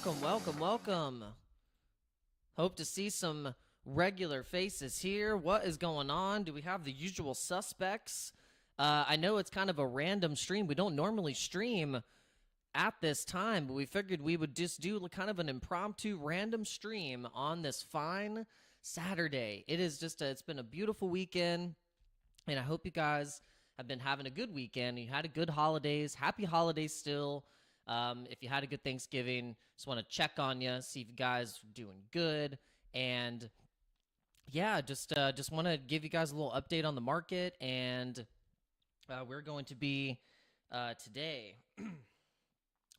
welcome, welcome, welcome. Hope to see some regular faces here. What is going on? Do we have the usual suspects? I know it's kind of a random stream. We don't normally stream at this time, but we figured we would just do kind of an impromptu random stream on this fine Saturday. It's been a beautiful weekend, and I hope you guys have been having a good weekend. You had a good holidays. Happy holidays still. If you had a good Thanksgiving, just want to check on you, see if you guys are doing good. And yeah, just want to give you guys a little update on the market. And we're going to be today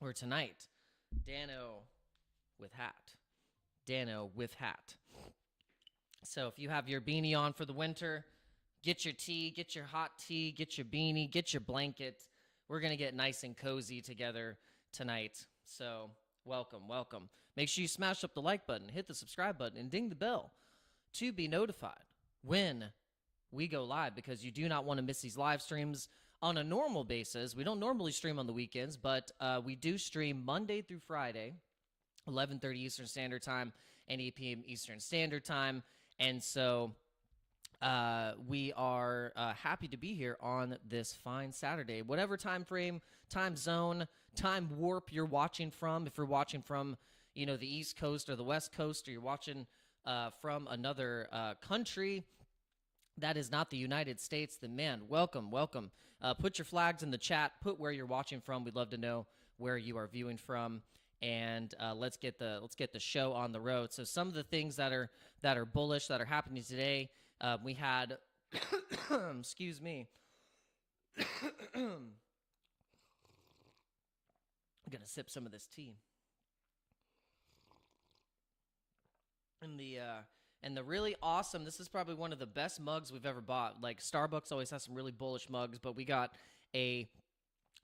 or tonight, Dano with hat. Dano with hat. So if you have your beanie on for the winter, get your tea, get your hot tea, get your beanie, get your blanket. We're going to get nice and cozy together tonight. So welcome, welcome. Make sure you smash up the like button, hit the subscribe button, and ding the bell to be notified when we go live, because you do not want to miss these live streams on a normal basis. We don't normally stream on the weekends, but we do stream Monday through Friday, 11:30 Eastern Standard Time and 8 p.m. Eastern Standard Time. And so we are happy to be here on this fine Saturday. Whatever time frame, time zone, time warp you're watching from, if you're watching from, the East Coast or the West Coast, or you're watching from another country that is not the United States, then man, welcome, welcome. Put your flags in the chat. Put where you're watching from. We'd love to know where you are viewing from. And let's get the show on the road. So some of the things that are bullish that are happening today. We had, excuse me. I'm gonna sip some of this tea. And the really awesome, this is probably one of the best mugs we've ever bought. Like, Starbucks always has some really bullish mugs, but we got a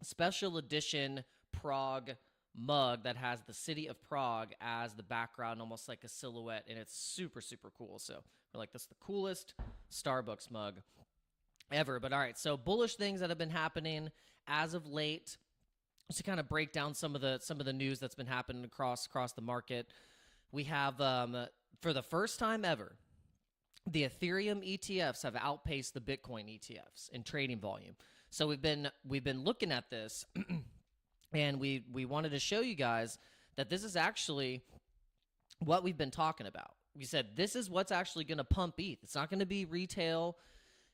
special edition Prague mug that has the city of Prague as the background, almost like a silhouette, and it's super, super cool. So we're like, this is the coolest Starbucks mug ever. But all right, so bullish things that have been happening as of late, just to kind of break down some of the news that's been happening across the market. We have for the first time ever, the Ethereum ETFs have outpaced the Bitcoin ETFs in trading volume. So we've been looking at this, and we wanted to show you guys that this is actually what we've been talking about. We said this is what's actually going to pump ETH. It's not going to be retail.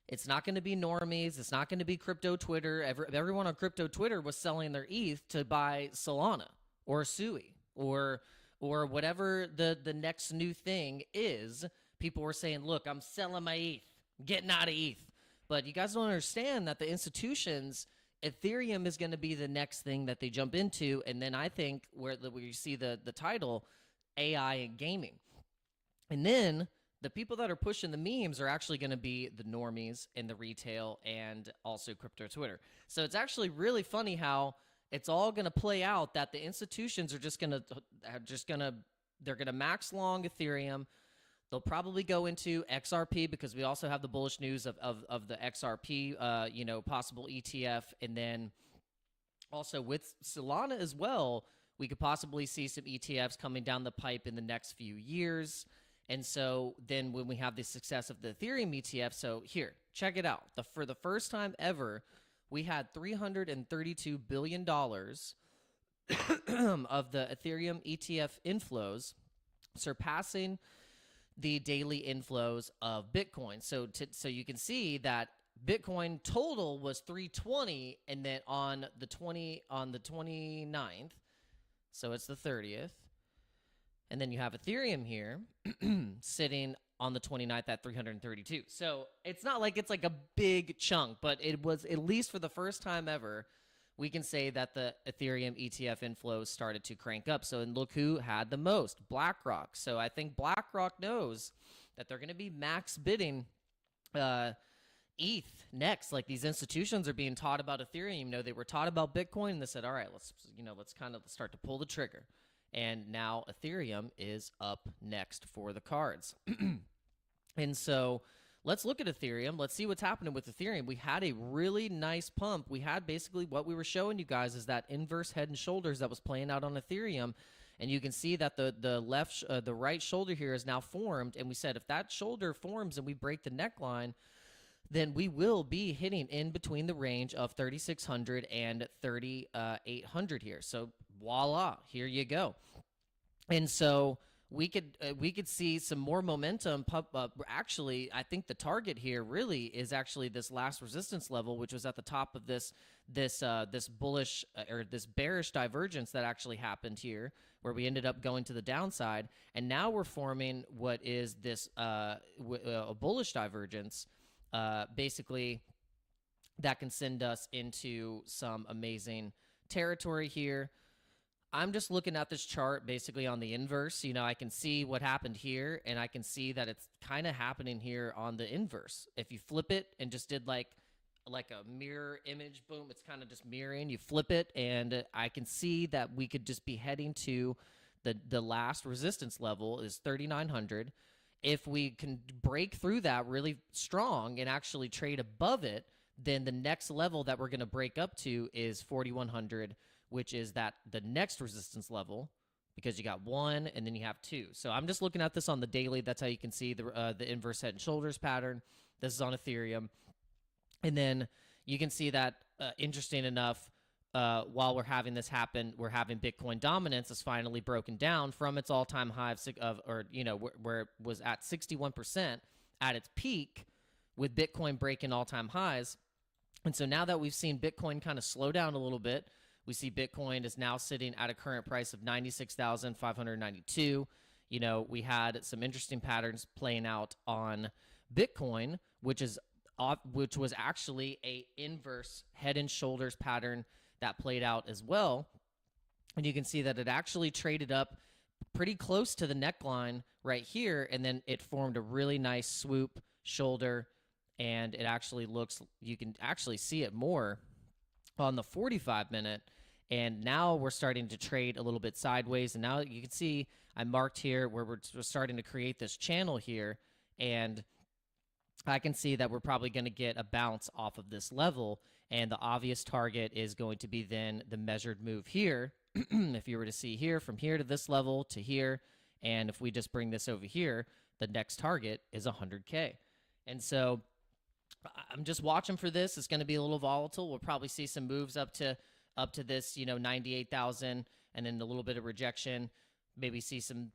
It's not going to be normies. It's not going to be crypto Twitter. Everyone on crypto Twitter was selling their ETH to buy Solana or Sui or whatever the next new thing is. People were saying, look, I'm selling my ETH, getting out of ETH. But you guys don't understand that the institutions, Ethereum is going to be the next thing that they jump into. And then I think where you see the title, AI and gaming. And then the people that are pushing the memes are actually going to be the normies and the retail and also crypto Twitter. So it's actually really funny how it's all going to play out, that the institutions are they're going to max long Ethereum. They'll probably go into XRP, because we also have the bullish news of the XRP, possible ETF. And then also with Solana as well, we could possibly see some ETFs coming down the pipe in the next few years. And so then when we have the success of the Ethereum ETF, so here, check it out. For the first time ever, we had $332 billion of the Ethereum ETF inflows, surpassing the daily inflows of Bitcoin. So you can see that Bitcoin total was 320, and then on the 29th, so it's the 30th. And then you have Ethereum here sitting on the 29th at 332. So it's not like it's like a big chunk, but it was, at least for the first time ever, we can say that the Ethereum ETF inflows started to crank up. So, and look who had the most, BlackRock. So I think BlackRock knows that they're going to be max bidding ETH next. Like, these institutions are being taught about Ethereum. They were taught about Bitcoin, and they said, all right, let's kind of start to pull the trigger. And now Ethereum is up next for the cards. And so let's look at Ethereum. Let's see what's happening with Ethereum. We had a really nice pump. We had basically what we were showing you guys is that inverse head and shoulders that was playing out on Ethereum. and you can see that the right shoulder here is now formed, and we said if that shoulder forms and we break the neckline, then we will be hitting in between the range of 3,600 and 3,800 here. So voila, here you go. And so we could see some more momentum pump up. Actually, I think the target here really is actually this last resistance level, which was at the top of this bullish or this bearish divergence that actually happened here, where we ended up going to the downside, and now we're forming what is this a bullish divergence, basically that can send us into some amazing territory here. I'm just looking at this chart basically on the inverse. You know, I can see what happened here, and I can see that it's kind of happening here on the inverse. If you flip it and just did like a mirror image, boom, it's kind of just mirroring. You flip it, and I can see that we could just be heading to the last resistance level is 3,900. If we can break through that really strong and actually trade above it, then the next level that we're going to break up to is 4,100, which is the next resistance level, because you got 1 and then you have 2. So I'm just looking at this on the daily. That's how you can see the inverse head and shoulders pattern. This is on Ethereum. And then you can see that, interesting enough, while we're having this happen, we're having Bitcoin dominance is finally broken down from its all-time high where it was at 61% at its peak, with Bitcoin breaking all-time highs. And so now that we've seen Bitcoin kind of slow down a little bit, we see Bitcoin is now sitting at a current price of 96,592. You know, we had some interesting patterns playing out on Bitcoin, which was actually a inverse head and shoulders pattern that played out as well. And you can see that it actually traded up pretty close to the neckline right here, and then it formed a really nice swoop shoulder, and it actually looks, you can actually see it more on the 45-minute, and now we're starting to trade a little bit sideways, and now you can see I marked here where we're starting to create this channel here, and I can see that we're probably going to get a bounce off of this level, and the obvious target is going to be then the measured move here. If you were to see here, from here to this level to here, and if we just bring this over here, the next target is 100K. And so I'm just watching for this. It's going to be a little volatile. We'll probably see some moves up to this, 98,000, and then a little bit of rejection. Maybe see some,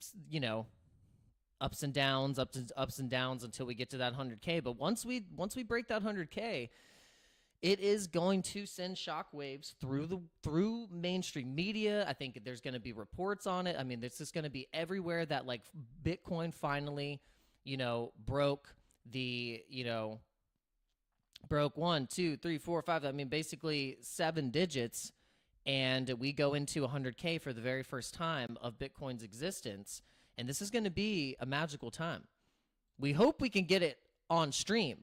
ups and downs until we get to that 100K. But once we break that 100K, it is going to send shockwaves through mainstream media. I think there's going to be reports on it. I mean, this is going to be everywhere that like Bitcoin finally, broke the, broke 1, 2, 3, 4, 5. I mean, basically 7 digits, and we go into 100K for the very first time of Bitcoin's existence. And this is going to be a magical time. We hope we can get it on stream.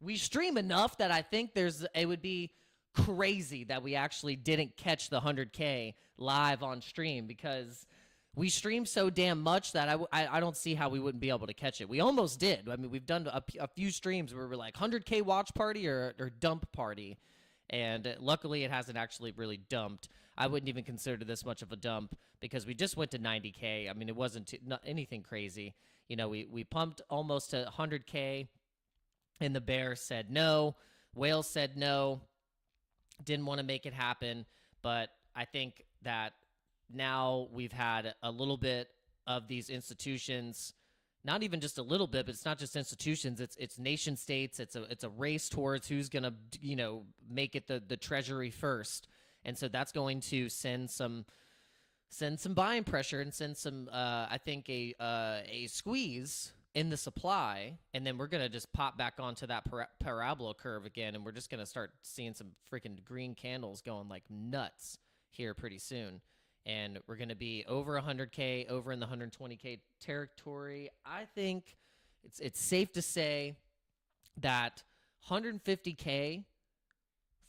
We stream enough that I think it would be crazy that we actually didn't catch the 100K live on stream, because we stream so damn much that I don't see how we wouldn't be able to catch it. We almost did. I mean, we've done a few streams where we're like 100K watch party or dump party, and luckily it hasn't actually really dumped. I wouldn't even consider this much of a dump because we just went to 90K. I mean, it wasn't not anything crazy. We pumped almost to 100K, and the bear said no. Whale said no. Didn't want to make it happen. But I think that now we've had a little bit of these institutions, not even just a little bit, but it's not just institutions. It's nation states. It's a race towards who's going to, make it the treasury first. And so that's going to send some buying pressure and send some, I think, a squeeze in the supply. And then we're going to just pop back onto that parabola curve again. And we're just going to start seeing some freaking green candles going like nuts here pretty soon. And we're going to be over 100K, over in the 120K territory. I think it's safe to say that 150K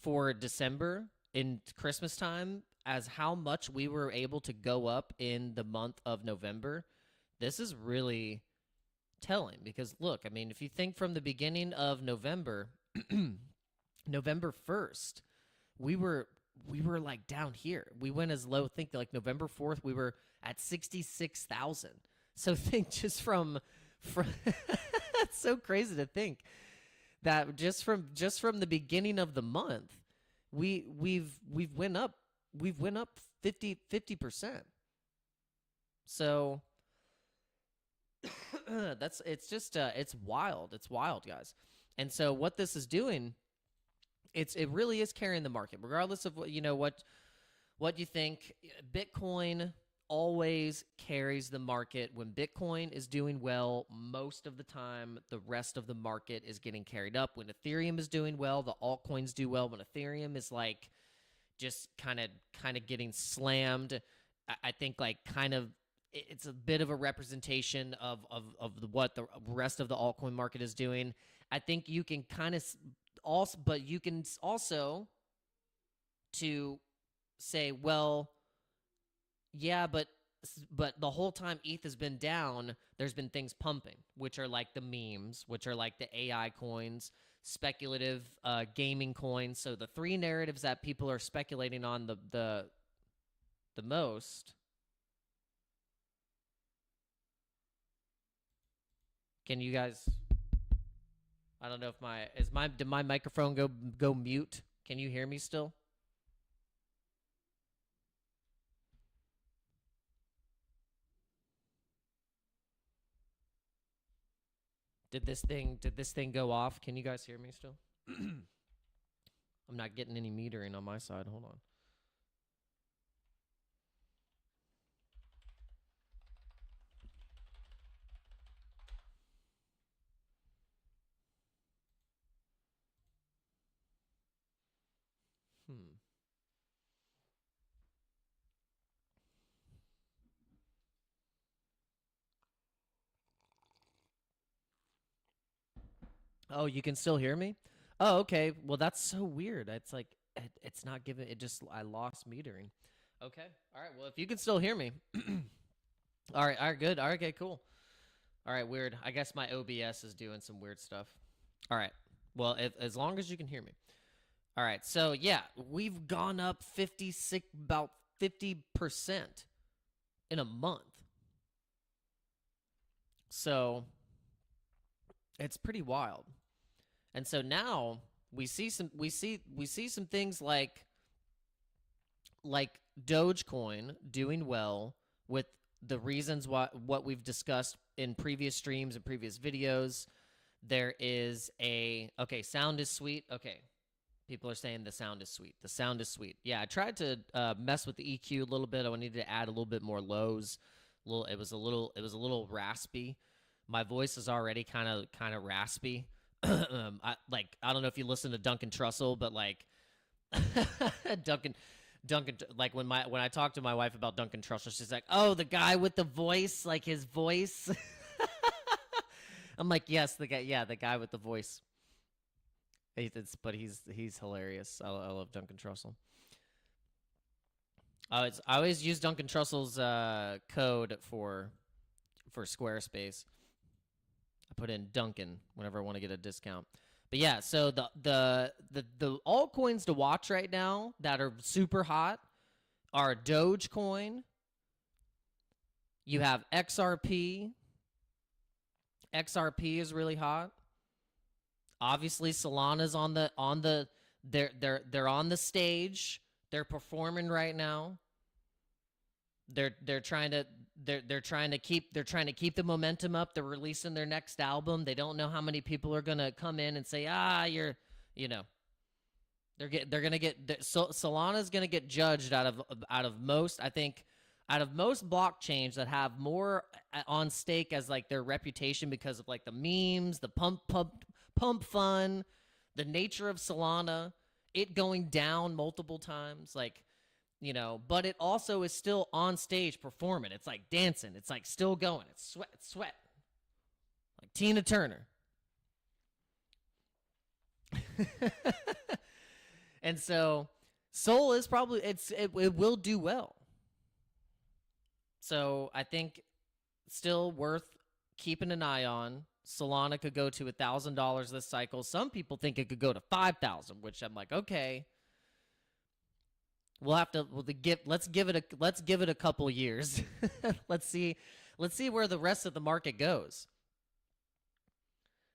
for December in Christmas time, as how much we were able to go up in the month of November, this is really telling. Because look, I mean, if you think from the beginning of November, November 1st, we were like down here. We went as low, think like November 4th, we were at 66,000. So think just from that's so crazy to think that just from the beginning of the month, we've went up 50%. So it's wild. It's wild, guys. And so what this is doing, it really is carrying the market, regardless of what what you think. Bitcoin always carries the market. When Bitcoin is doing well, most of the time, the rest of the market is getting carried up. When Ethereum is doing well, the altcoins do well. When Ethereum is like just kind of getting slammed, I think like kind of it's a bit of a representation of what the rest of the altcoin market is doing. I think you can kind of also, but you can also to say, well, yeah, but the whole time ETH has been down, there's been things pumping, which are like the memes, which are like the AI coins, speculative gaming coins. So the three narratives that people are speculating on the most. Can you guys? I don't know if did my microphone go mute? Can you hear me still? Did this thing go off? Can you guys hear me still? I'm not getting any metering on my side. Hold on. Oh, you can still hear me? Oh, okay. Well, that's so weird. It's like it's not giving. It just I lost metering. Okay. All right. Well, if you can still hear me, all right. All right. Good. All right. Okay. Cool. All right. Weird. I guess my OBS is doing some weird stuff. All right. Well, as long as you can hear me. All right. So yeah, we've gone up about 50% in a month. So it's pretty wild. And so now we see some things like Dogecoin doing well with the reasons what we've discussed in previous streams and previous videos. There is sound is sweet. Okay. People are saying the sound is sweet. The sound is sweet. Yeah, I tried to mess with the EQ a little bit. I needed to add a little bit more lows. It was a little raspy. My voice is already kind of raspy. I don't know if you listen to Duncan Trussell, but like Duncan, like when I talk to my wife about Duncan Trussell, she's like, "Oh, the guy with the voice, like his voice." I'm like, "Yes, the guy with the voice." But he's hilarious. I love Duncan Trussell. I always use Duncan Trussell's code for Squarespace. I put in Duncan whenever I want to get a discount. But yeah, so the altcoins to watch right now that are super hot are Dogecoin. You have XRP. XRP is really hot. Obviously, Solana's they're on the stage. They're performing right now. They're trying to keep the momentum up. They're releasing their next album. They don't know how many people are gonna come in and say, they're gonna get Solana's gonna get judged out of most blockchains that have more on stake as like their reputation because of like the memes, the pump fun, the nature of Solana, it going down multiple times, like. But it also is still on stage performing. It's like dancing. It's like still going. It's sweat. Like Tina Turner. And so Sol is probably it will do well. So I think still worth keeping an eye on. Solana could go to $1,000 this cycle. Some people think it could go to $5,000, which I'm like, okay. We'll have to let's give it a couple years. let's see where the rest of the market goes.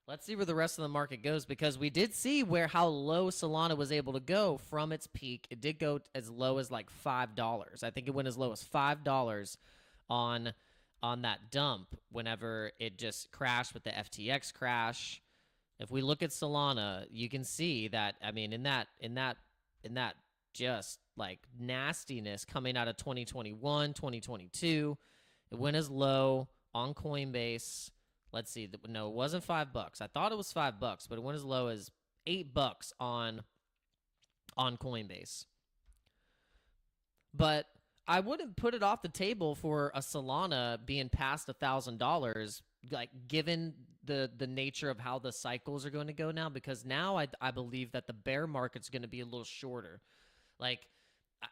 Let's see where the rest of the market goes, because we did see how low Solana was able to go from its peak. It did go as low as like $5. I think it went as low as $5 on that dump whenever it just crashed with the FTX crash. If we look at Solana, you can see that, I mean, in that just like nastiness coming out of 2021, 2022, it went as low on Coinbase. Let's see. No, it wasn't $5. I thought it was $5, but it went as low as $8 on Coinbase. But I wouldn't put it off the table for a Solana being past $1,000, like given the nature of how the cycles are going to go now, because now I believe that the bear market's going to be a little shorter. Like,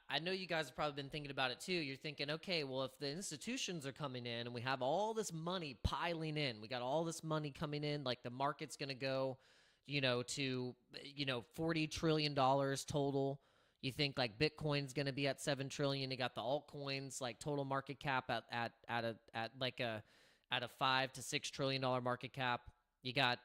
I know you guys have probably been thinking about it too. You're thinking, okay, well, if the institutions are coming in and we have all this money piling in, we got all this money coming in, like the market's going to go, to, $40 trillion total. You think like Bitcoin's going to be at 7 trillion. You got the altcoins, like total market cap at a $5 to $6 trillion market cap. You got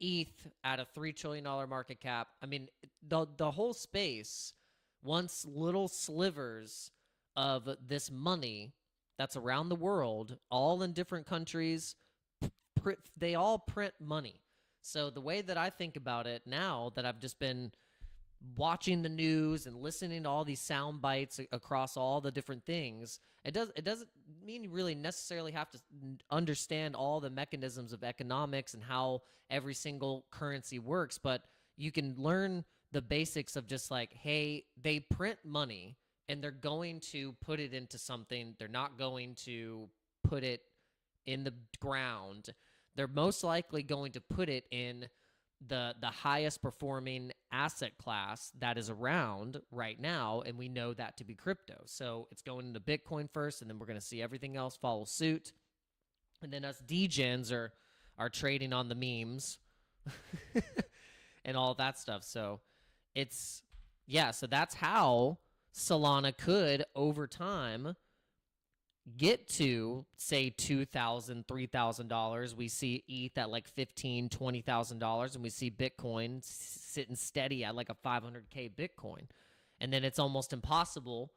ETH at a $3 trillion market cap. I mean, the whole space, once little slivers of this money that's around the world, all in different countries, they all print money. So the way that I think about it now that I've just been watching the news and listening to all these sound bites across all the different things, it doesn't mean you really necessarily have to understand all the mechanisms of economics and how every single currency works, but you can learn the basics of just like, hey, they print money and they're going to put it into something. They're not going to put it in the ground. They're most likely going to put it in the highest performing asset class that is around right now, and we know that to be crypto. So it's going into Bitcoin first, and then we're going to see everything else follow suit. And then us degens are trading on the memes and all that stuff. So so that's how Solana could, over time, get to, say, $2,000, $3,000. We see ETH at like $15,000, $20,000, and we see Bitcoin sitting steady at like a 500K Bitcoin. And then it's almost impossible,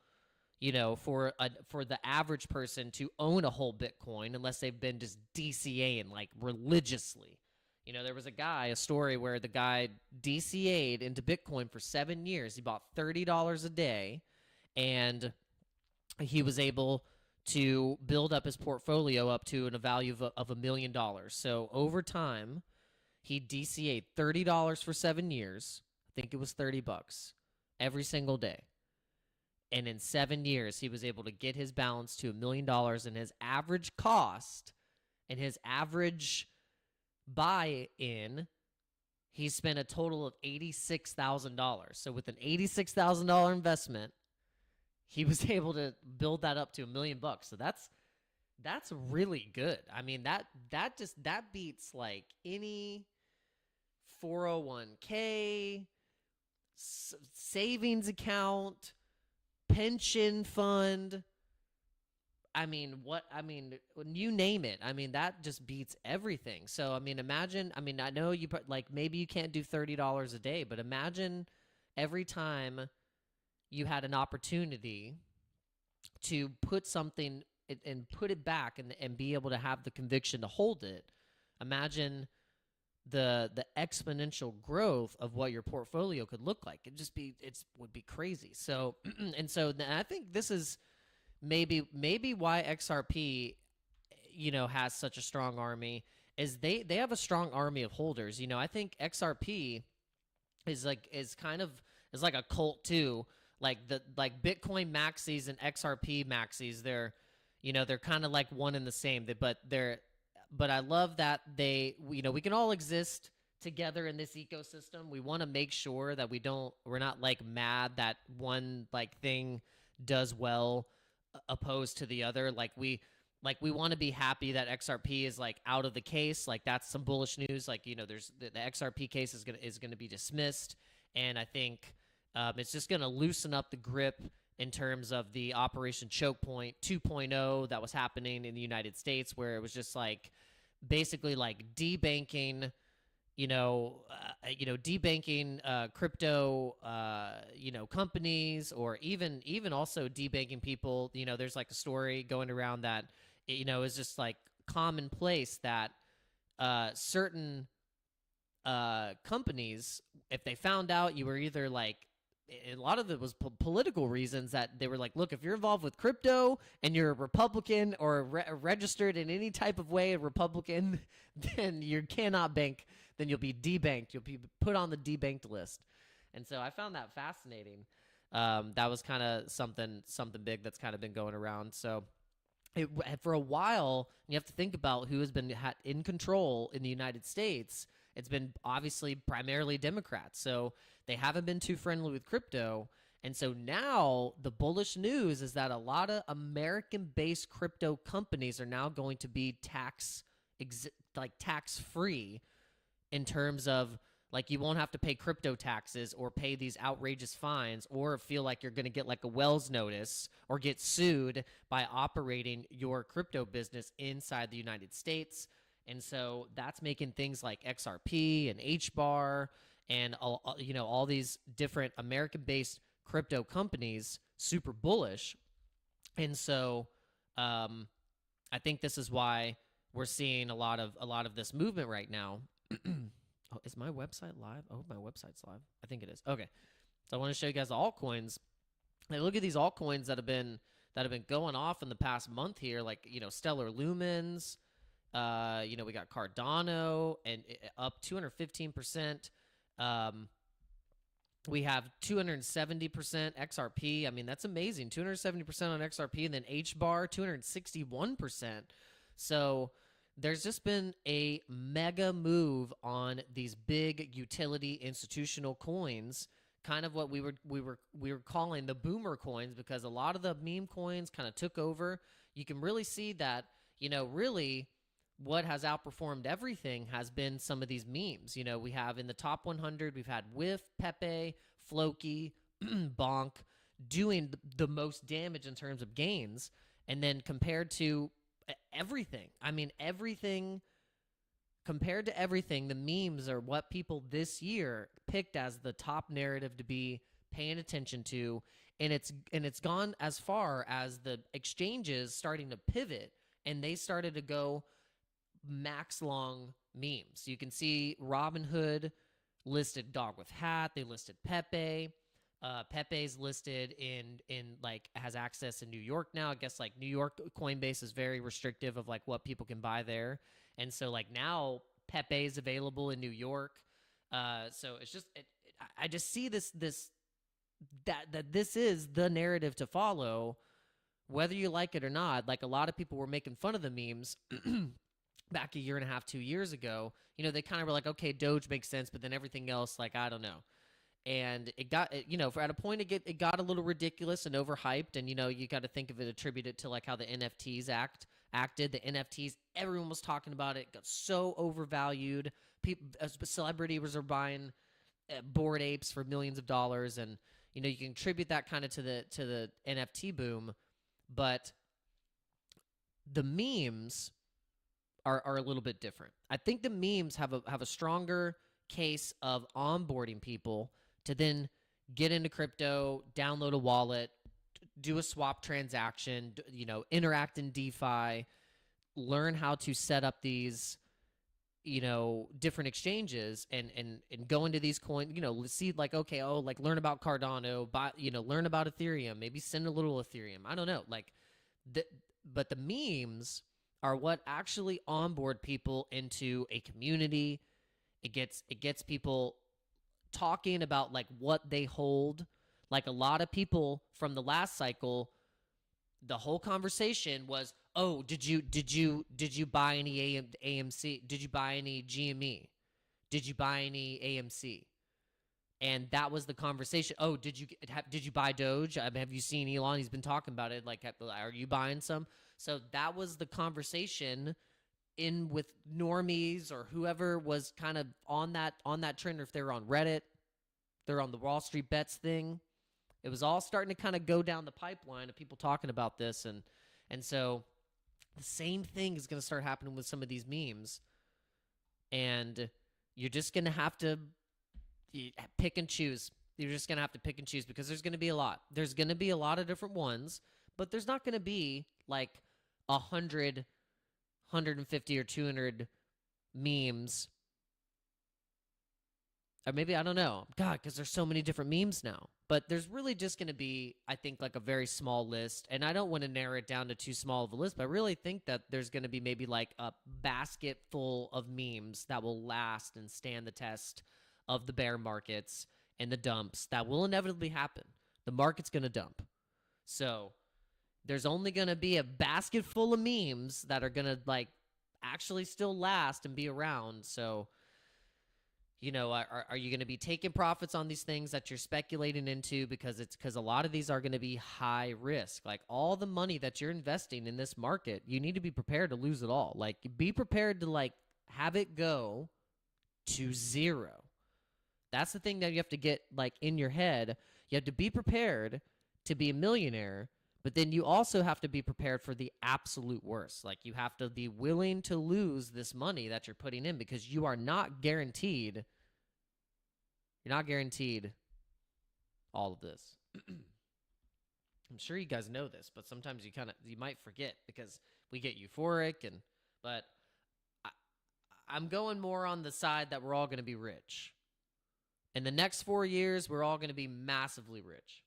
for the average person to own a whole Bitcoin unless they've been just DCAing like religiously. There was a story where the guy DCA'd into Bitcoin for 7 years. He bought $30 a day, and he was able to build up his portfolio up to a value of $1 million. So over time, he DCA'd $30 for 7 years. I think it was $30 every single day. And in 7 years, he was able to get his balance to $1 million, and his average cost and his average buy-in, he spent a total of $86,000. So with an $86,000 investment, he was able to build that up to $1 million. So that's really good. I mean, that beats like any 401k, savings account, pension fund. I mean, you name it. I mean, that just beats everything. So, I mean, imagine, I know maybe you can't do $30 a day, but imagine every time you had an opportunity to put something and put it back and be able to have the conviction to hold it. Imagine the exponential growth of what your portfolio could look like. It would be crazy. So, and I think this is maybe why XRP, has such a strong army, is they have a strong army of holders. I think XRP is like a cult too. Like Bitcoin maxis and XRP maxis, they're kind of like one and the same. But I love that we can all exist together in this ecosystem. We want to make sure that we're not like mad that one like thing does well opposed to the other. We want to be happy that XRP is like out of the case. Like that's some bullish news. Like, there's the XRP case is going to be dismissed. And I think It's just going to loosen up the grip in terms of the Operation Choke Point 2.0 that was happening in the United States, where it was just like basically like debanking, debanking crypto, companies, or even also debanking people. There's like a story going around that, is just like commonplace that certain companies, if they found out you were either like, a lot of it was political reasons, that they were like, look, if you're involved with crypto and you're a Republican or registered in any type of way a Republican, then you cannot bank, then you'll be debanked. You'll be put on the debanked list. And so I found that fascinating. That was kind of something big that's kind of been going around. So for a while, you have to think about who has been in control in the United States. It's been obviously primarily Democrats. So they haven't been too friendly with crypto. And so now the bullish news is that a lot of American-based crypto companies are now going to be tax-free, in terms of like you won't have to pay crypto taxes or pay these outrageous fines or feel like you're going to get like a Wells notice or get sued by operating your crypto business inside the United States. And so that's making things like XRP and HBAR and all these different American-based crypto companies super bullish. And so I think this is why we're seeing a lot of this movement right now. Oh, is my website live? Oh, my website's live. I think it is. Okay. So I want to show you guys the altcoins. Like, look at these altcoins that have been going off in the past month here, like, Stellar Lumens. We got Cardano and up 215%. We have 270% XRP. I mean, that's amazing. 270% on XRP, and then HBAR 261%. So there's just been a mega move on these big utility institutional coins, kind of what we were calling the boomer coins, because a lot of the meme coins kind of took over. You can really see that, really what has outperformed everything has been some of these memes. We have in the top 100, we've had Whiff, Pepe, Floki, Bonk doing the most damage in terms of gains. And then compared to everything, compared to everything, the memes are what people this year picked as the top narrative to be paying attention to. And it's gone as far as the exchanges starting to pivot, and they started to go max long memes. You can see Robinhood listed dog with hat. They listed Pepe. Pepe's listed in like has access in New York now. I guess like New York Coinbase is very restrictive of like what people can buy there, and so like now Pepe is available in New York. So it's just I just see that this is the narrative to follow, whether you like it or not. Like a lot of people were making fun of the memes back a year and a half, 2 years ago. They kind of were like, okay, Doge makes sense, but then everything else, like, I don't know. And it got, at a point it got a little ridiculous and overhyped. And, you got to think of it, attribute it to like how the NFTs acted. The NFTs, everyone was talking about it, got so overvalued. Celebrities are buying Bored Apes for millions of dollars. And, you can attribute that kind of to the NFT boom. But the memes are a little bit different. I think the memes have a stronger case of onboarding people to then get into crypto, download a wallet, do a swap transaction, interact in DeFi, learn how to set up these, different exchanges and go into these coins, see like, okay, like learn about Cardano, learn about Ethereum, maybe send a little Ethereum. I don't know. Like but the memes are what actually onboard people into a community. It gets people talking about like what they hold. Like a lot of people from the last cycle, the whole conversation was, oh, did you buy any AMC? Did you buy any GME? Did you buy any AMC? And that was the conversation. Oh, did you buy Doge? Have you seen Elon? He's been talking about it. Like, are you buying some? So that was the conversation in with normies or whoever was kind of on that trend, or if they were on Reddit. They're on the Wall Street Bets thing. It was all starting to kind of go down the pipeline of people talking about this. And so the same thing is going to start happening with some of these memes. And you're just going to have to pick and choose. You're just going to have to pick and choose because there's going to be a lot. There's going to be a lot of different ones, but there's not going to be like 100, 150, or 200 memes. Or maybe, I don't know. God, because there's so many different memes now. But there's really just going to be, I think, like a very small list. And I don't want to narrow it down to too small of a list, but I really think that there's going to be maybe like a basket full of memes that will last and stand the test of the bear markets and the dumps that will inevitably happen. The market's going to dump. So there's only going to be a basket full of memes that are going to like actually still last and be around. So, you know, are you going to be taking profits on these things that you're speculating into? Because a lot of these are going to be high risk. Like all the money that you're investing in this market, you need to be prepared to lose it all. Like be prepared to like have it go to zero. That's the thing that you have to get like in your head. You have to be prepared to be a millionaire, but then you also have to be prepared for the absolute worst. Like you have to be willing to lose this money that you're putting in because you are not guaranteed. You're not guaranteed all of this. I'm sure you guys know this, but sometimes you might forget because we get euphoric but I'm going more on the side that we're all going to be rich. In the next 4 years, we're all going to be massively rich.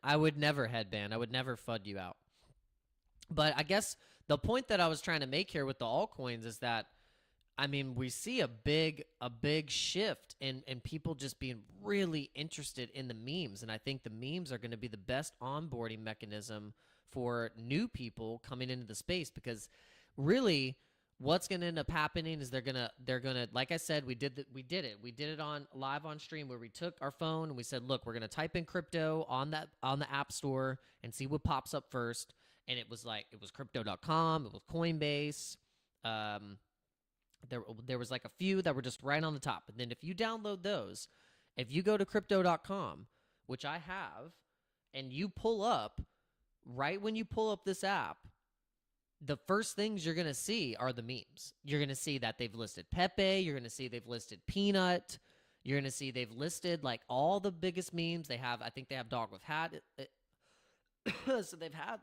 I would never headband. I would never FUD you out. But I guess the point that I was trying to make here with the altcoins is that, I mean, we see a big shift in people just being really interested in the memes. And I think the memes are going to be the best onboarding mechanism for new people coming into the space because really what's going to end up happening is they're going to, like I said, we did it on live on stream where we took our phone and we said, look, we're going to type in crypto on the app store and see what pops up first. And it was crypto.com. It was Coinbase. There was like a few that were just right on the top. And then if you download those, if you go to crypto.com, which I have, and you pull up, right when you pull up this app, the first things you're going to see are the memes. You're going to see that they've listed Pepe. You're going to see they've listed Peanut. You're going to see they've listed like all the biggest memes. I think they have Dog with Hat. So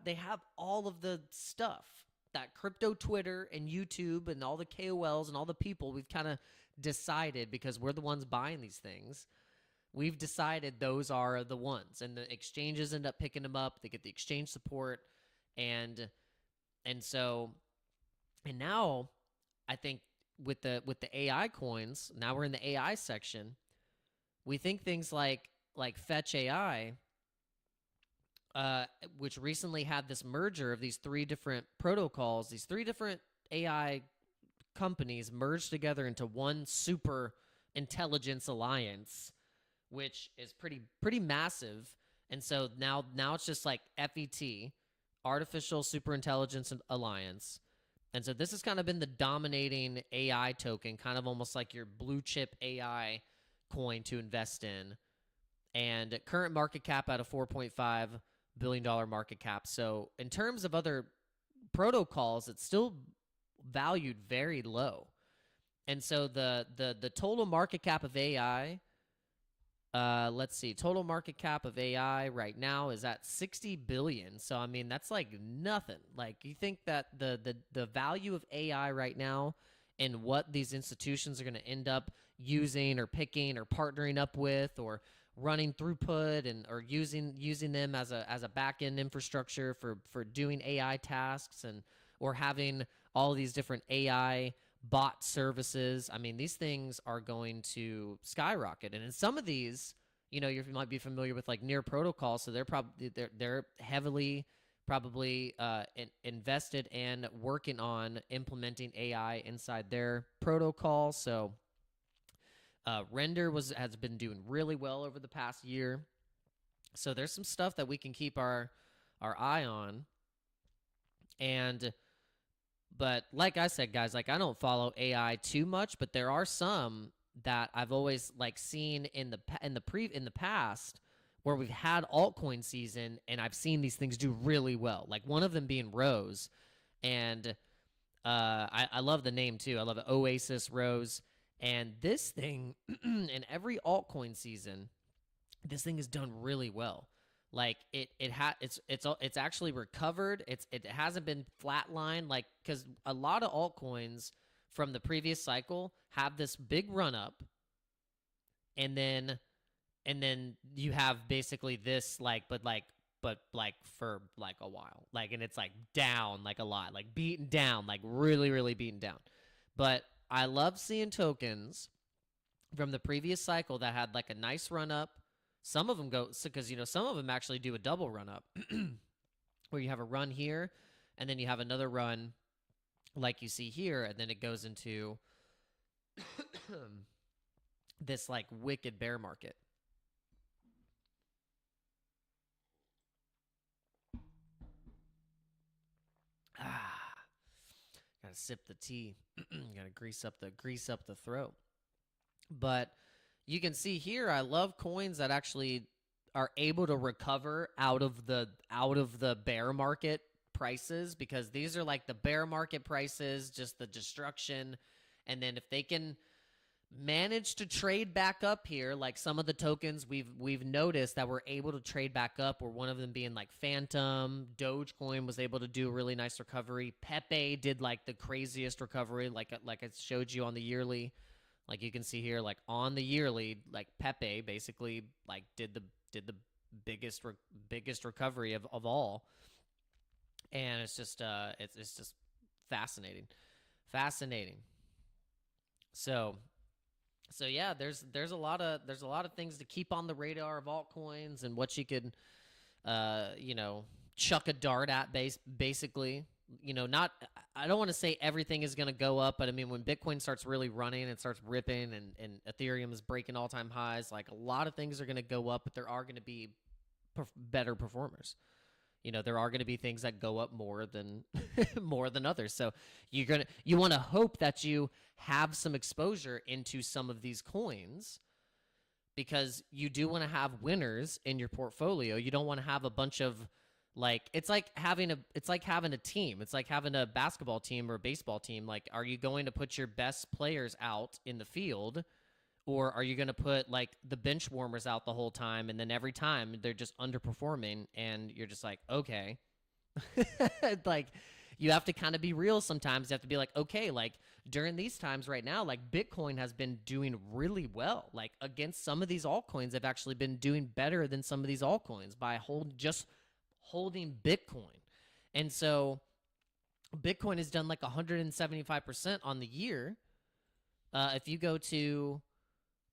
they have all of the stuff that crypto Twitter and YouTube and all the KOLs and all the people we've kind of decided because we're the ones buying these things. We've decided those are the ones, and the exchanges end up picking them up. They get the exchange support, and now I think with the AI coins, now we're in the AI section. We think things like Fetch AI, which recently had this merger of these three different protocols, these three different AI companies merged together into one super intelligence alliance, which is pretty massive. And so now it's just like FET, Artificial Superintelligence Alliance. And so this has kind of been the dominating AI token, kind of almost like your blue chip AI coin to invest in. And current market cap at a $4.5 billion market cap. So in terms of other protocols, it's still valued very low. And so the total market cap of AI, let's see, total market cap of AI right now is at 60 billion. So I mean, that's like nothing. Like you think that the value of AI right now and what these institutions are going to end up using or picking or partnering up with or running throughput and or using them as a back-end infrastructure for doing AI tasks and or having all these different AI bot services. I mean, these things are going to skyrocket. And in some of these, you know, you might be familiar with like Near Protocol, so they're heavily probably invested and working on implementing AI inside their protocol. So Render has been doing really well over the past year. So there's some stuff that we can keep our eye on. but like I said, guys, like I don't follow AI too much, but there are some that I've always like seen in the past where we've had altcoin season, and I've seen these things do really well. Like one of them being Rose, and I love the name too. I love it, Oasis Rose. And this thing in every altcoin season, this thing has done really well. Like it's actually recovered. It hasn't been flatlined, like, because a lot of altcoins from the previous cycle have this big run up, and then you have basically this but for like a while, like, and it's like down like a lot, like beaten down, like really beaten down. But I love seeing tokens from the previous cycle that had like a nice run up. Some of them go, because some of them actually do a double run up where you have a run here and then you have another run like you see here, and then it goes into this like wicked bear market. Gotta sip the tea. Gotta grease up the throat. But you can see here, I love coins that actually are able to recover out of the bear market prices, because these are like the bear market prices, just the destruction. And then if they can manage to trade back up here, like some of the tokens we've noticed that were able to trade back up, or one of them being like Phantom, Dogecoin was able to do a really nice recovery. Pepe did like the craziest recovery, like I showed you on the yearly. Like you can see here, like on the yearly, like Pepe basically like did the biggest recovery of all. And it's just it's just fascinating. So yeah, there's a lot of things to keep on the radar of altcoins, and what you could chuck a dart at basically. I don't want to say everything is going to go up, but I mean, when Bitcoin starts really running and starts ripping, and Ethereum is breaking all-time highs, like a lot of things are going to go up, but there are going to be better performers. There are going to be things that go up more than others. So you want to hope that you have some exposure into some of these coins, because you do want to have winners in your portfolio. You don't want to have a bunch of, like, it's like having a team. It's like having a basketball team or a baseball team. Like, are you going to put your best players out in the field, or are you going to put like the bench warmers out the whole time, and then every time they're just underperforming, and you're just like, okay. Like, you have to kind of be real sometimes. You have to be like, okay, like during these times right now, like Bitcoin has been doing really well. Like against some of these altcoins, they've actually been doing better than some of these altcoins by holding Bitcoin. And so Bitcoin has done like 175% on the year. If you go to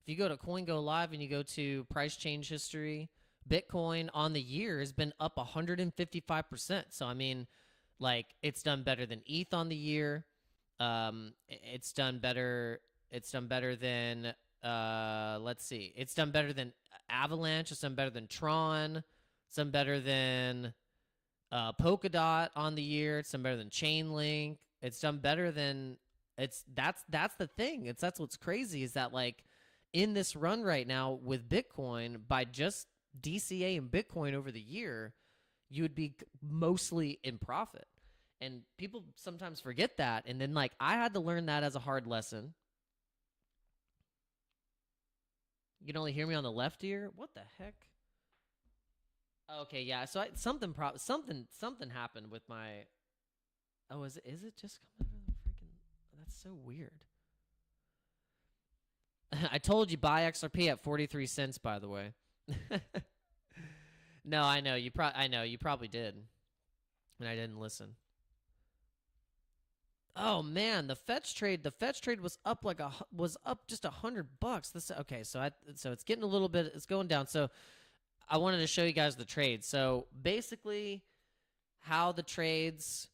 CoinGo Live and you go to price change history, Bitcoin on the year has been up 155%. So I mean, like, it's done better than ETH on the year. It's done better than let's see. It's done better than Avalanche. It's done better than Tron. It's done better than Polkadot on the year. It's done better than Chainlink. It's done better than that's the thing. That's what's crazy, is that like in this run right now with Bitcoin, by just DCA and Bitcoin over the year, you would be mostly in profit. And people sometimes forget that. And then like I had to learn that as a hard lesson. You can only hear me on the left ear. What the heck? Okay, yeah. So something happened with my. Oh, is it just coming out of the freaking? That's so weird. I told you buy XRP at 43 cents. By the way. No, I know you probably did, and I didn't listen. Oh man, the fetch trade was up just $100. Okay, so it's getting a little bit, it's going down. So I wanted to show you guys the trade. So basically, how the trades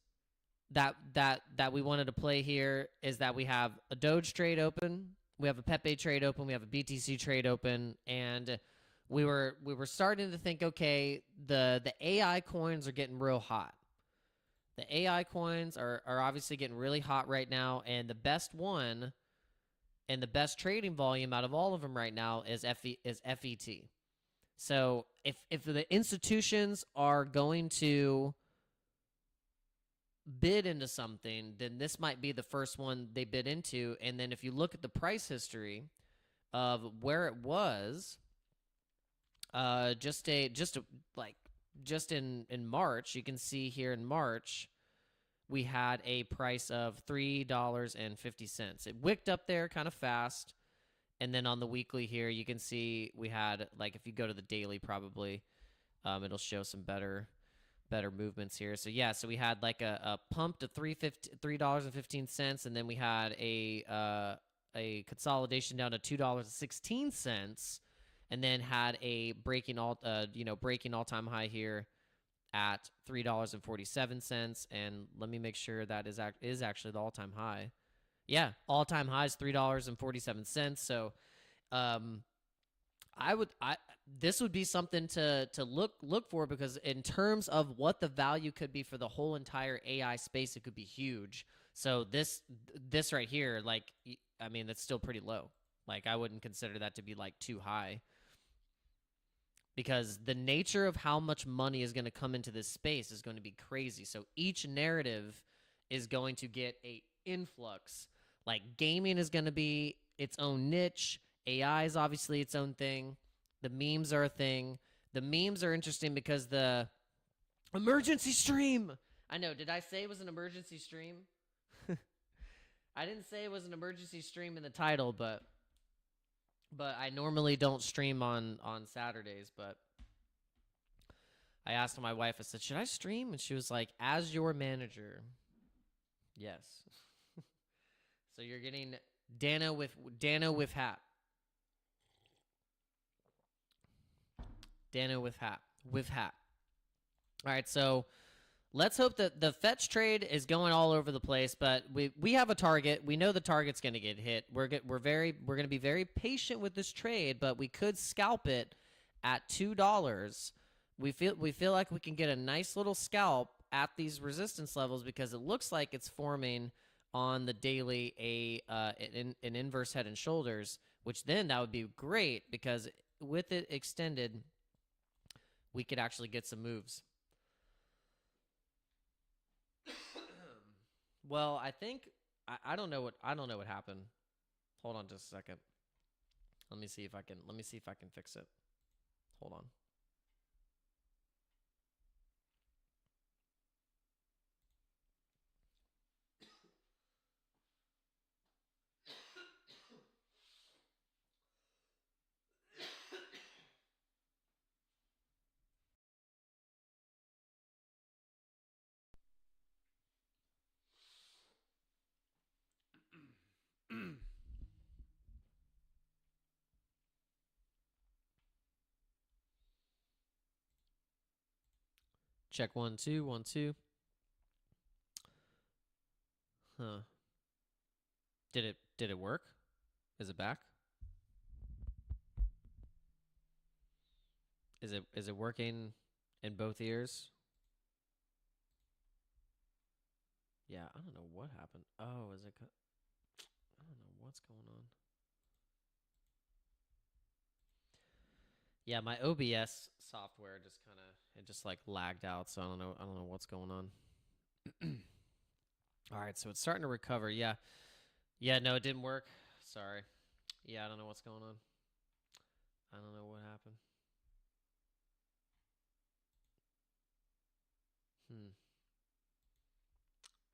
that we wanted to play here is that we have a Doge trade open, we have a Pepe trade open, we have a BTC trade open, and we were starting to think, okay, the AI coins are getting real hot. The AI coins are obviously getting really hot right now, and the best one and the best trading volume out of all of them right now is FET. So if the institutions are going to bid into something, then this might be the first one they bid into. And then if you look at the price history of where it was, just in March, you can see here in March, we had a price of $3.50. It wicked up there kind of fast. And then on the weekly here, you can see we had, like, if you go to the daily, probably, it'll show some better movements here. So yeah, so we had like a pump to $3.15, and then we had a consolidation down to $2.16, and then had a breaking all-time high here at $3.47. And let me make sure that is actually the all-time high. Yeah, all-time high is $3.47. So, this would be something to look for, because in terms of what the value could be for the whole entire AI space, it could be huge. So this right here, like, I mean, that's still pretty low. Like, I wouldn't consider that to be like too high, because the nature of how much money is going to come into this space is going to be crazy. So each narrative is going to get a influx. Like, gaming is going to be its own niche. AI is obviously its own thing. The memes are a thing. The memes are interesting because the emergency stream. I know. Did I say it was an emergency stream? I didn't say it was an emergency stream in the title, but I normally don't stream on Saturdays. But I asked my wife, I said, should I stream? And she was like, as your manager, yes. So you're getting Dano with hat. Dano with hat. All right, so let's hope that the fetch trade is going all over the place, but we have a target. We know the target's going to get hit. We're going to be very patient with this trade, but we could scalp it at $2. We feel like we can get a nice little scalp at these resistance levels, because it looks like it's forming on the daily an inverse head and shoulders, which then that would be great, because with it extended, we could actually get some moves. Well, I think I don't know what happened. Hold on just a second. Let me see if I can fix it. Hold on. Check 1 2 1 2. Huh. Did it work? Is it back? Is it working in both ears? Yeah, I don't know what happened. Oh, is it? I don't know what's going on. Yeah, my OBS software just like lagged out, so I don't know what's going on. All right, so it's starting to recover. Yeah, no, it didn't work. Sorry. Yeah, I don't know what's going on. I don't know what happened.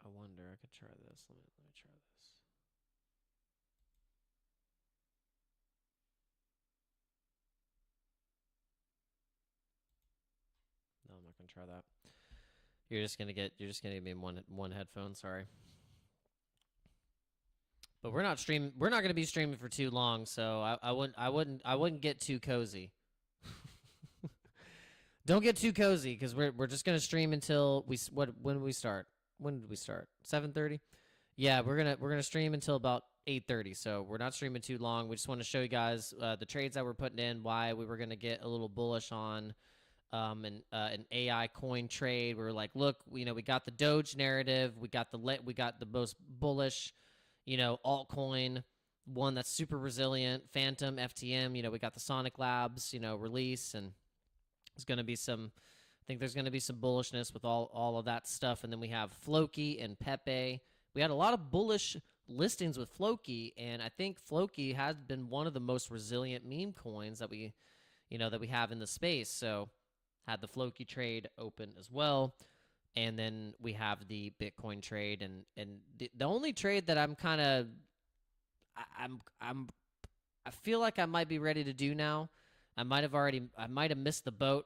I wonder. I could try this. Let me try this. No, I'm not gonna try that. You're just gonna get me one headphone. Sorry. But we're not gonna be streaming for too long, so I wouldn't get too cozy. Don't get too cozy, because we're just gonna stream until when do we start? When did we start? 7:30. Yeah, we're gonna stream until about 8:30. So we're not streaming too long. We just want to show you guys the trades that we're putting in, why we were gonna get a little bullish on an AI coin trade. We were like, look, we got the Doge narrative, we got the most bullish, altcoin, one that's super resilient, Phantom, FTM. We got the Sonic Labs, release, and there's going to be some. I think there's going to be some bullishness with all of that stuff, and then we have Floki and Pepe. We had a lot of bullish listings with Floki, and I think Floki has been one of the most resilient meme coins that we have in the space. So had the Floki trade open as well, and then we have the Bitcoin trade, and the only trade that I'm kind of I feel like I might be ready to do now. I might have missed the boat.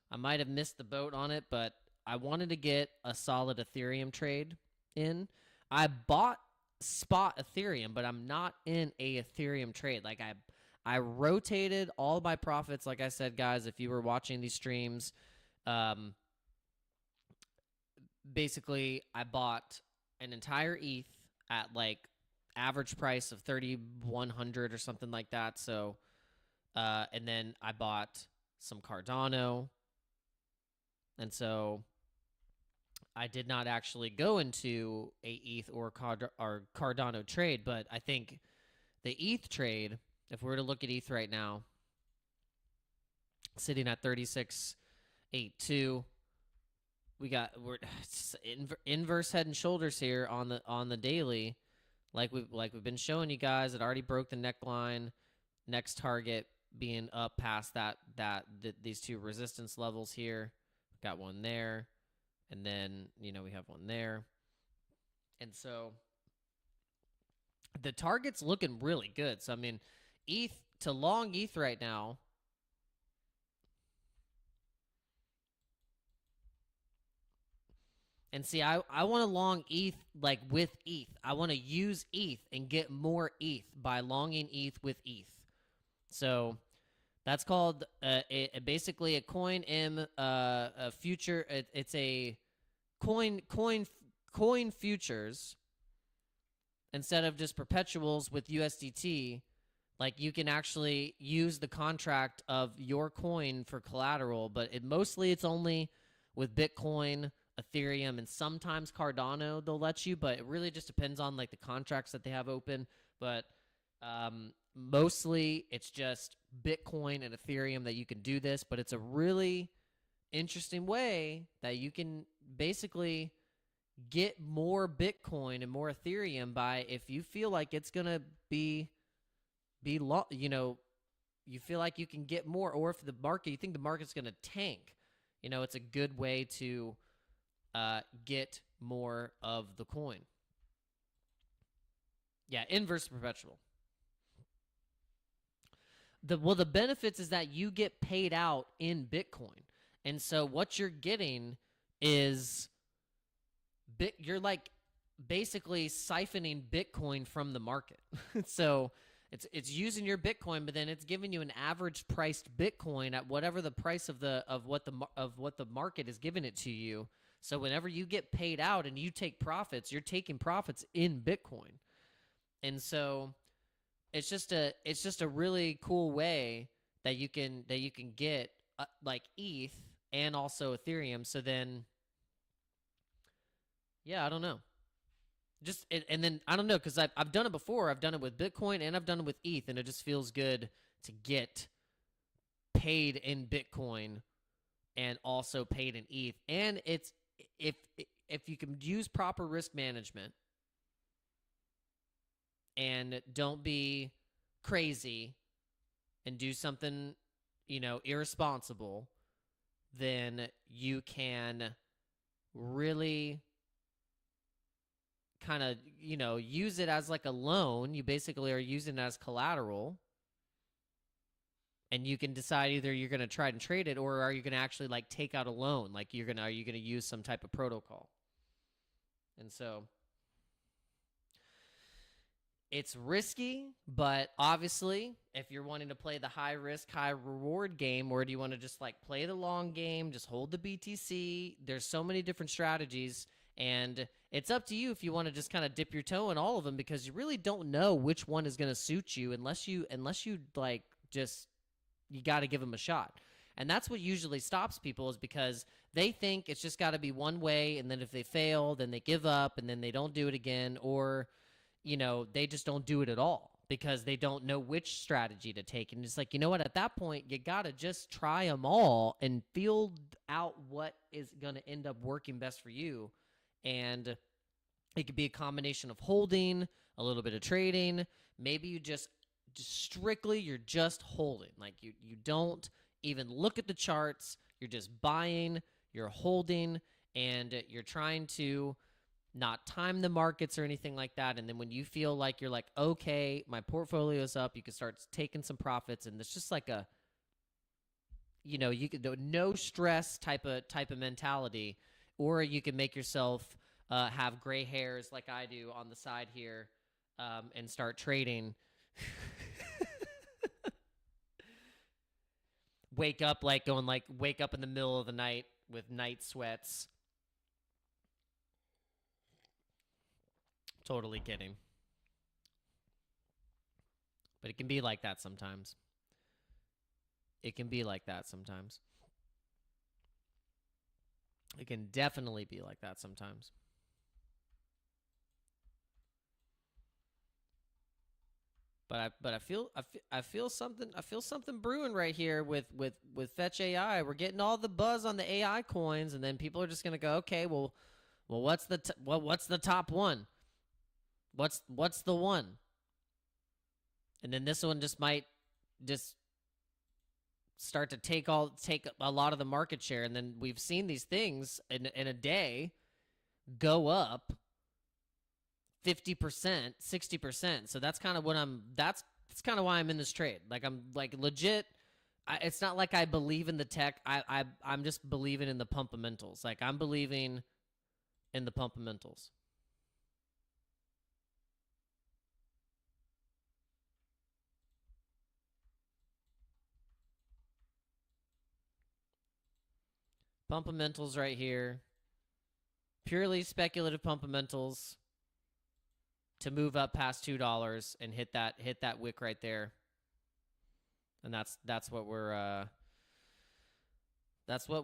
I might have missed the boat on it, but I wanted to get a solid Ethereum trade in. I bought spot Ethereum, but I'm not in a Ethereum trade. Like I rotated all my profits. Like I said, guys, if you were watching these streams, basically I bought an entire ETH at like average price of 3,100 or something like that. So, and then I bought some Cardano. And so I did not actually go into a ETH or Cardano trade, but I think the ETH trade, if we were to look at ETH right now, sitting at 36.82, we're inverse head and shoulders here on the daily, like we've been showing you guys. It already broke the neckline. Next target being up past these two resistance levels here. Got one there, and then we have one there, and so the target's looking really good. So I mean, ETH to long ETH right now. And see, I want to long ETH like with ETH. I want to use ETH and get more ETH by longing ETH with ETH. So that's called basically a coin a future. It's a coin futures instead of just perpetuals with USDT. Like you can actually use the contract of your coin for collateral, but it's only with Bitcoin, Ethereum, and sometimes Cardano they'll let you, but it really just depends on like the contracts that they have open. But mostly it's just Bitcoin and Ethereum that you can do this, but it's a really interesting way that you can basically get more Bitcoin and more Ethereum by, if you feel like it's going to be you feel like you can get more, or if you think the market's going to tank, it's a good way to get more of the coin. Yeah, inverse perpetual. The benefits is that you get paid out in Bitcoin. And so what you're getting is you're like basically siphoning Bitcoin from the market. So it's using your Bitcoin, but then it's giving you an average priced Bitcoin at whatever the price of what the market is giving it to you. So whenever you get paid out and you take profits, you're taking profits in Bitcoin. And so it's just a really cool way that you can get like ETH and also Ethereum. So then, yeah, I don't know. And then I don't know, because I've done it before. I've done it with Bitcoin and I've done it with ETH, and it just feels good to get paid in Bitcoin and also paid in ETH. And it's if you can use proper risk management and don't be crazy and do something, irresponsible, then you can really kind of, use it as like a loan. You basically are using it as collateral. And you can decide either you're going to try and trade it, or are you going to actually like take out a loan? Like are you going to use some type of protocol? And so it's risky, but obviously if you're wanting to play the high risk, high reward game, or do you want to just like play the long game, just hold the BTC? There's so many different strategies, and it's up to you if you want to just kind of dip your toe in all of them, because you really don't know which one is going to suit you unless you like just you got to give them a shot. And that's what usually stops people, is because they think it's just got to be one way, and then if they fail, then they give up, and then they don't do it again, or, you know, they just don't do it at all because they don't know which strategy to take. And it's like, you know what, at that point, you got to just try them all and feel out what is going to end up working best for you. And it could be a combination of holding, a little bit of trading. Maybe you just strictly, you're just holding. Like you don't even look at the charts. You're just buying, you're holding, and you're trying to not time the markets or anything like that. And then when you feel like you're like, okay, my portfolio is up, you can start taking some profits. And it's just like a, you know, you could do no stress type of mentality, or you can make yourself have gray hairs like I do on the side here, and start trading. Wake up like wake up in the middle of the night with night sweats. Totally kidding. But it can be like that sometimes. It can be like that sometimes. It can definitely be like that sometimes. But I feel something brewing right here with Fetch AI. We're getting all the buzz on the AI coins, and then people are just gonna go, okay, well, what's the top one? What's the one? And then this one just might just start to take a lot of the market share, and then we've seen these things in a day go up 50%, 60%. So that's kind of what that's kind of why I'm in this trade. Like, I'm like legit. It's not like I believe in the tech. I'm just believing in the pumpamentals. Like, I'm believing in the pumpamentals. Pumpamentals right here. Purely speculative pumpamentals to move up past $2 and hit that wick right there. And that's what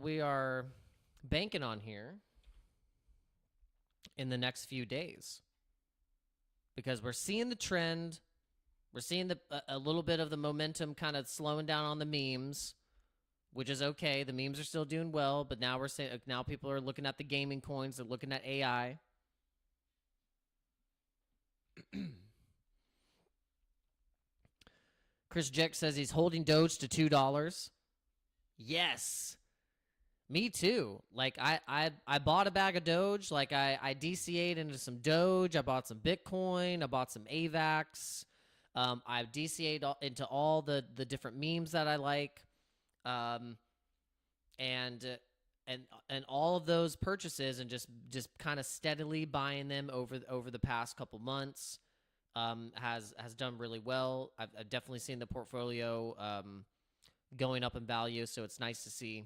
we are banking on here in the next few days, because we're seeing the trend. We're seeing a little bit of the momentum kind of slowing down on the memes, which is okay. The memes are still doing well, but now now people are looking at the gaming coins. They're looking at AI. Chris Jeck says he's holding Doge to $2. Yes, me too. Like, I bought a bag of Doge. Like, I DCA'd into some Doge. I bought some Bitcoin. I bought some AVAX. I've DCA'd into all the different memes that I like. And all of those purchases, and just kind of steadily buying them over the past couple months, has done really well. I've definitely seen the portfolio going up in value, so it's nice to see.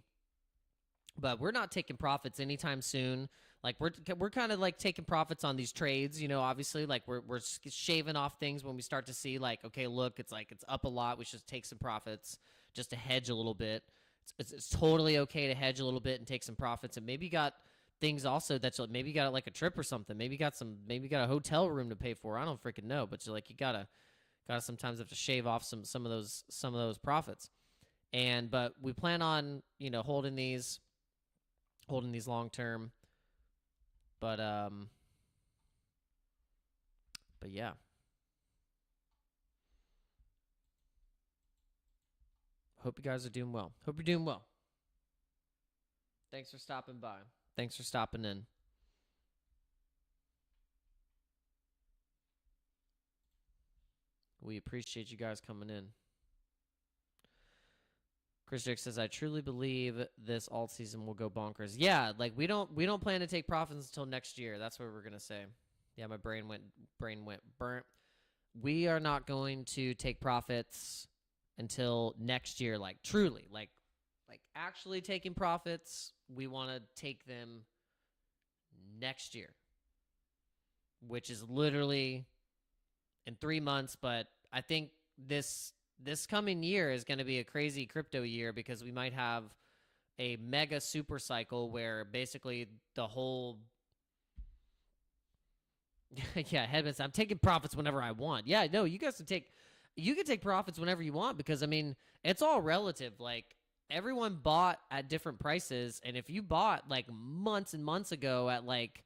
But we're not taking profits anytime soon. Like, we're kind of like taking profits on these trades, you know. Obviously, like, we're shaving off things when we start to see, like, okay, look, it's up a lot. We should take some profits just to hedge a little bit. It's totally okay to hedge a little bit and take some profits. And maybe you got things also that's like, maybe you got like a trip or something. Maybe you got a hotel room to pay for. I don't freaking know, but you're like, you gotta sometimes have to shave off some of those profits. But we plan on, you know, holding these long term. But yeah. Hope you guys are doing well. Hope you're doing well. Thanks for stopping by. Thanks for stopping in. We appreciate you guys coming in. Chris Dick says, I truly believe this alt season will go bonkers. Yeah, like, we don't plan to take profits until next year. That's what we're gonna say. Yeah, my brain went burnt. We are not going to take profits until next year. Like, truly, like actually taking profits. We want to take them next year, which is literally in 3 months. But I think this this coming year is going to be a crazy crypto year because we might have a mega super cycle where basically the whole yeah, Headman's, I'm taking profits whenever I want. Yeah, no, you guys can take profits whenever you want because I mean, it's all relative. Like everyone bought at different prices, and if you bought like months and months ago at like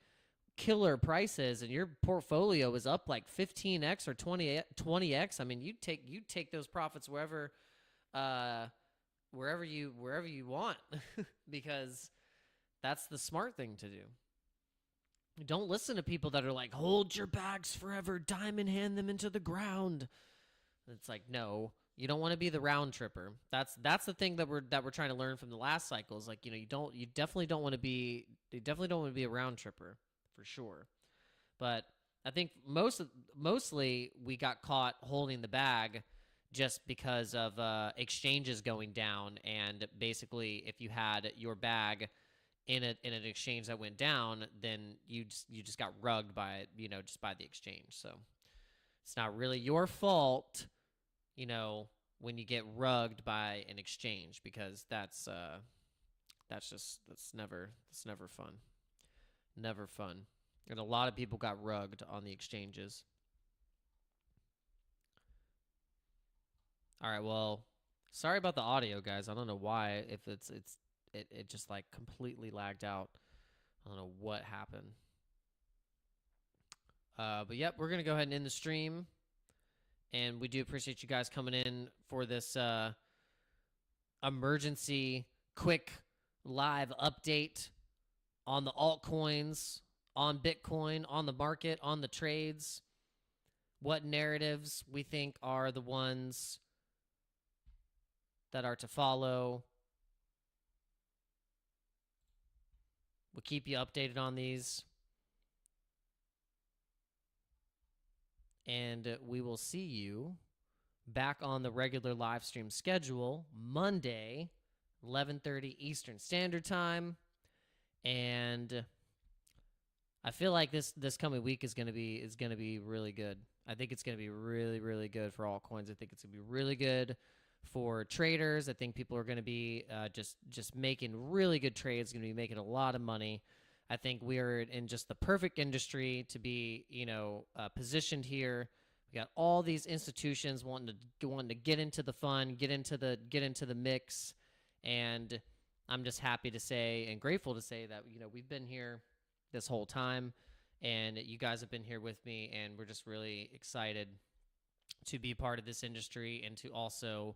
killer prices and your portfolio is up like 15x or 20x, I mean, you take those profits wherever you want because that's the smart thing to do. Don't listen to people that are like, hold your bags forever, diamond hand them into the ground. It's like, no, you don't want to be the round tripper. That's the thing that we're trying to learn from the last cycle is like, you definitely don't want to be a round tripper for sure. But I think mostly we got caught holding the bag just because of exchanges going down, and basically if you had your bag in an exchange that went down, then you just got rugged by just by the exchange. So it's not really your fault, when you get rugged by an exchange, because that's never fun. Never fun. And a lot of people got rugged on the exchanges. All right, well, sorry about the audio, guys. I don't know why. If it just like completely lagged out. I don't know what happened. But yep, we're gonna go ahead and end the stream, and we do appreciate you guys coming in for this emergency quick live update on the altcoins, on Bitcoin, on the market, on the trades, what narratives we think are the ones that are to follow. We'll keep you updated on these. And we will see you back on the regular live stream schedule Monday, 11:30 Eastern Standard Time. And I feel like this coming week is gonna be really good. I think it's gonna be really, really good for altcoins. I think it's gonna be really good for traders. I think people are going to be just making really good trades, going to be making a lot of money. I think we are in just the perfect industry to be, positioned here. We got all these institutions wanting to get into the fun, get into the mix, and I'm just happy to say and grateful to say that we've been here this whole time, and you guys have been here with me, and we're just really excited to be part of this industry and to also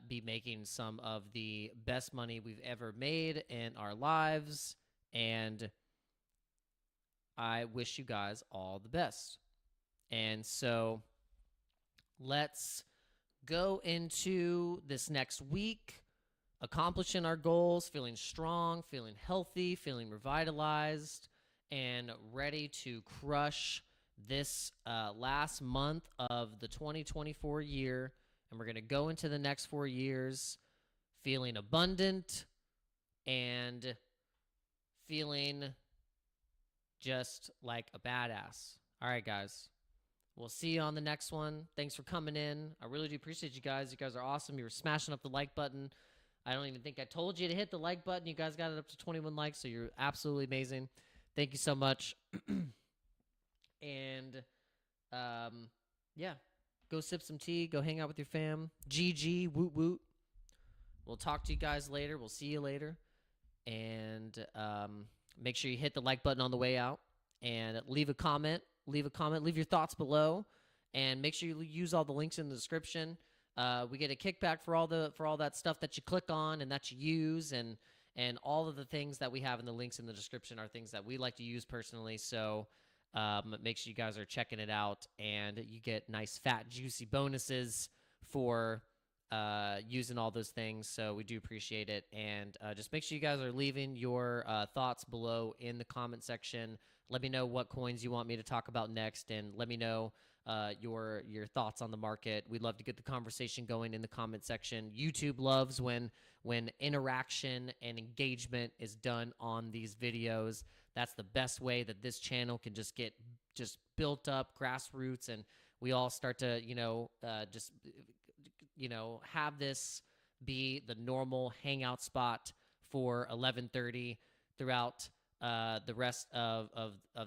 be making some of the best money we've ever made in our lives. And I wish you guys all the best. And so let's go into this next week, accomplishing our goals, feeling strong, feeling healthy, feeling revitalized, and ready to crush this last month of the 2024 year. And we're going to go into the next 4 years feeling abundant and feeling just like a badass. All right, guys. We'll see you on the next one. Thanks for coming in. I really do appreciate you guys. You guys are awesome. You were smashing up the like button. I don't even think I told you to hit the like button. You guys got it up to 21 likes, so you're absolutely amazing. Thank you so much. And, yeah, go sip some tea. Go hang out with your fam. GG, woot woot. We'll talk to you guys later. We'll see you later. And make sure you hit the like button on the way out. And leave a comment. Leave your thoughts below. And make sure you use all the links in the description. We get a kickback for all that stuff that you click on and that you use. And all of the things that we have in the links in the description are things that we like to use personally. So make sure you guys are checking it out, and you get nice, fat, juicy bonuses for using all those things. So we do appreciate it. And just make sure you guys are leaving your thoughts below in the comment section. Let me know what coins you want me to talk about next, and let me know your thoughts on the market. We'd love to get the conversation going in the comment section. YouTube loves when interaction and engagement is done on these videos. That's the best way that this channel can just get built up, grassroots, and we all start to just have this be the normal hangout spot for 11:30 throughout the rest of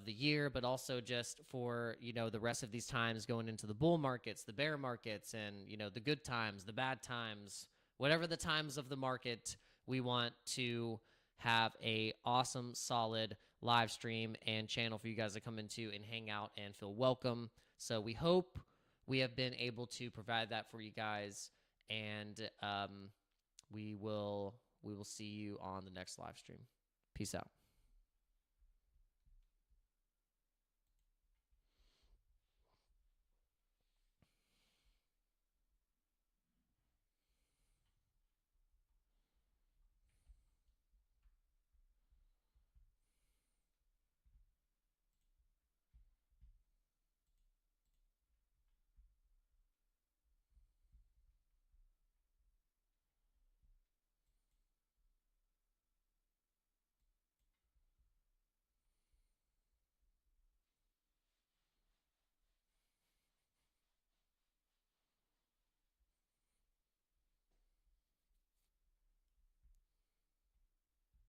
the year, but also just for, the rest of these times going into the bull markets, the bear markets, and, the good times, the bad times, whatever the times of the market, we want to have a awesome, solid live stream and channel for you guys to come into and hang out and feel welcome. So we hope we have been able to provide that for you guys, and we will see you on the next live stream. Peace out.